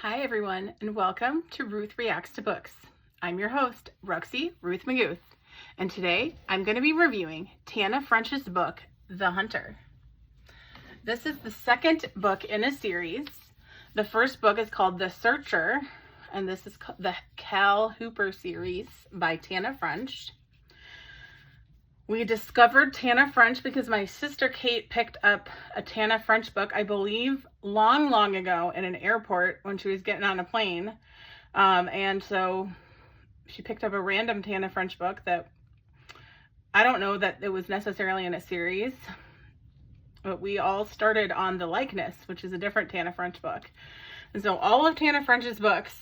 Hi everyone, and welcome to Ruth Reacts to Books. I'm your host, Ruxie, Ruth McGouth, and today I'm going to be reviewing Tana French's book, The Hunter. This is the second book in a series. The first book is called The Searcher, and this is the Cal Hooper series by Tana French. We discovered Tana French because my sister Kate picked up a Tana French book, I believe, long ago in an airport when she was getting on a plane. And so she picked up a random Tana French book that I don't know that it was necessarily in a series, but we all started on The Likeness, which is a different Tana French book. And so all of Tana French's books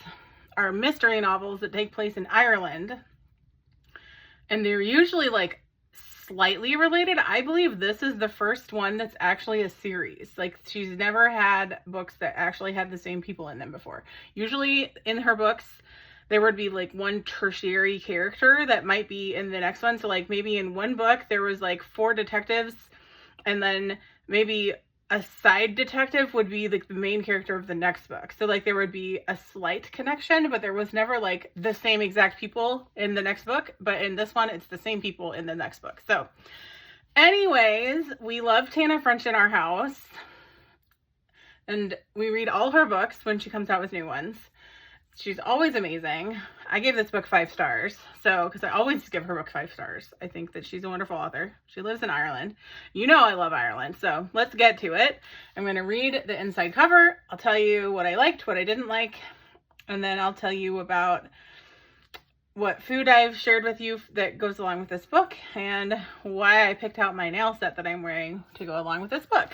are mystery novels that take place in Ireland. And they're usually like slightly related. I believe this is the first one that's actually a series. Like, she's never had books that actually had the same people in them before. Usually in her books, there would be like one tertiary character that might be in the next one. So like maybe in one book, there was like 4 detectives, and then maybe a side detective would be like the main character of the next book. So like there would be a slight connection, but there was never like the same exact people in the next book. But in this one, it's the same people in the next book. So anyways, we love Tana French in our house, and we read all her books when she comes out with new ones. She's always amazing. I gave this book 5 stars. So, because I always give her book 5 stars. I think that she's a wonderful author. She lives in Ireland. You know I love Ireland. So let's get to it. I'm going to read the inside cover. I'll tell you what I liked, what I didn't like. And then I'll tell you about what food I've shared with you that goes along with this book, and why I picked out my nail set that I'm wearing to go along with this book.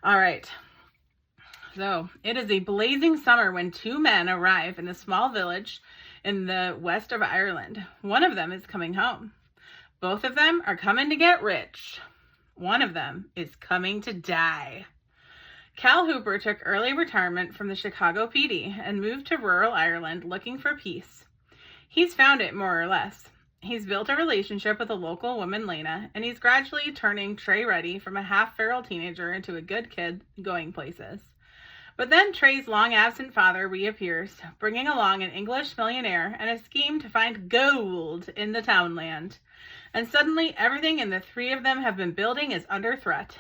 All right. So, it is a blazing summer when 2 men arrive in a small village in the west of Ireland. One of them is coming home. Both of them are coming to get rich. One of them is coming to die. Cal Hooper took early retirement from the Chicago PD and moved to rural Ireland looking for peace. He's found it, more or less. He's built a relationship with a local woman, Lena, and he's gradually turning Trey Reddy from a half-feral teenager into a good kid going places. But then Trey's long-absent father reappears, bringing along an English millionaire and a scheme to find gold in the townland. And suddenly, everything in the 3 of them have been building is under threat.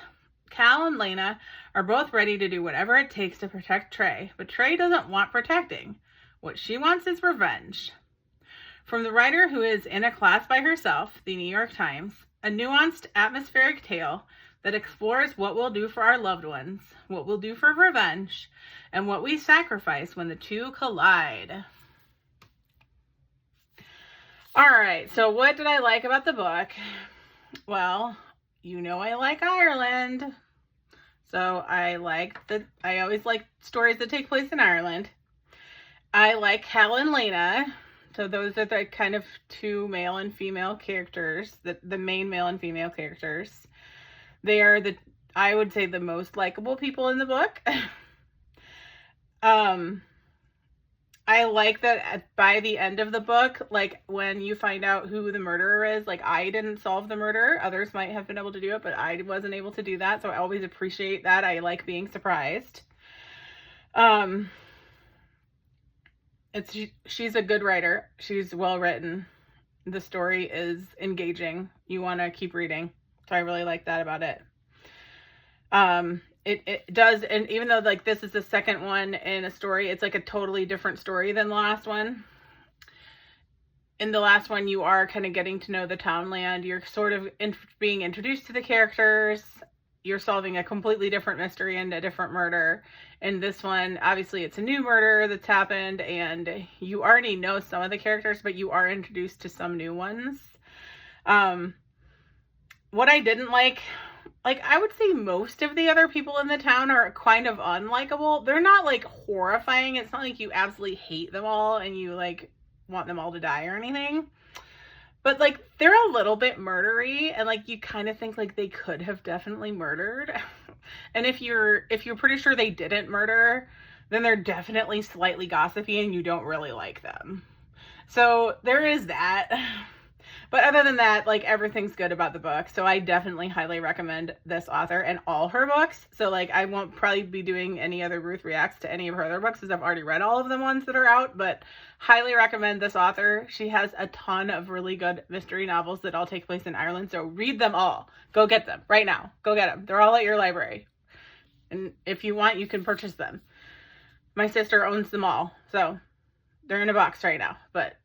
Cal and Lena are both ready to do whatever it takes to protect Trey, but Trey doesn't want protecting. What she wants is revenge. From the writer who is in a class by herself, the New York Times, a nuanced, atmospheric tale that explores what we'll do for our loved ones, what we'll do for revenge, and what we sacrifice when the two collide. All right, so what did I like about the book? Well, you know I like Ireland. So I always like stories that take place in Ireland. I like Cal and Lena. So those are the kind of 2 male and female characters, the main male and female characters. They are I would say, the most likable people in the book. I like that by the end of the book, like when you find out who the murderer is, like I didn't solve the murder. Others might have been able to do it, but I wasn't able to do that. So I always appreciate that. I like being surprised. She's a good writer. She's well written. The story is engaging. You want to keep reading. So I really like that about it. It does, and even though like this is the second one in a story, it's like a totally different story than the last one. In the last one, you are kind of getting to know the townland. You're sort of being introduced to the characters. You're solving a completely different mystery and a different murder. In this one, obviously it's a new murder that's happened, and you already know some of the characters, but you are introduced to some new ones. What I didn't like I would say most of the other people in the town are kind of unlikable. They're not like horrifying. It's not like you absolutely hate them all and you like want them all to die or anything. But like they're a little bit murdery, and like you kind of think like they could have definitely murdered. And if you're pretty sure they didn't murder, then they're definitely slightly gossipy and you don't really like them. So there is that. But other than that, like, everything's good about the book. So I definitely highly recommend this author and all her books. So, like, I won't probably be doing any other Ruth Reacts to any of her other books because I've already read all of the ones that are out, but highly recommend this author. She has a ton of really good mystery novels that all take place in Ireland. So read them all. Go get them right now. Go get them. They're all at your library. And if you want, you can purchase them. My sister owns them all. So they're in a box right now, but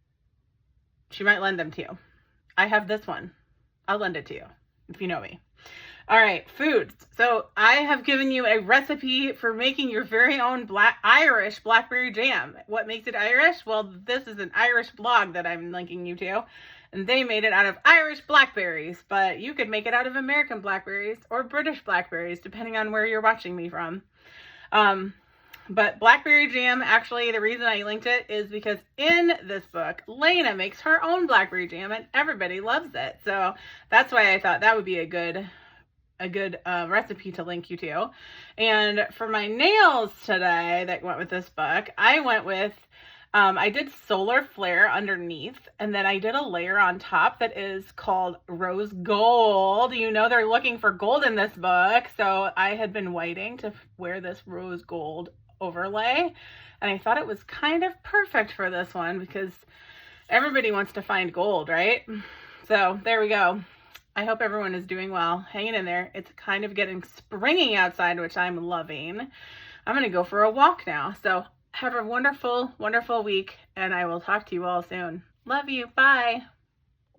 she might lend them to you. I have this one. I'll lend it to you if you know me. All right, foods. So I have given you a recipe for making your very own Irish blackberry jam. What makes it Irish? Well, this is an Irish blog that I'm linking you to, and they made it out of Irish blackberries, but you could make it out of American blackberries or British blackberries, depending on where you're watching me from. But blackberry jam, actually, the reason I linked it is because in this book, Lena makes her own blackberry jam and everybody loves it. So that's why I thought that would be a good recipe to link you to. And for my nails today that went with this book, I went with, I did solar flare underneath, and then I did a layer on top that is called rose gold. You know, they're looking for gold in this book. So I had been waiting to wear this rose gold overlay, and I thought it was kind of perfect for this one because everybody wants to find gold, right? So there we go. I hope everyone is doing well, hanging in there. It's kind of getting springy outside, which I'm loving. I'm going to go for a walk now. So have a wonderful, wonderful week, and I will talk to you all soon. Love you. Bye.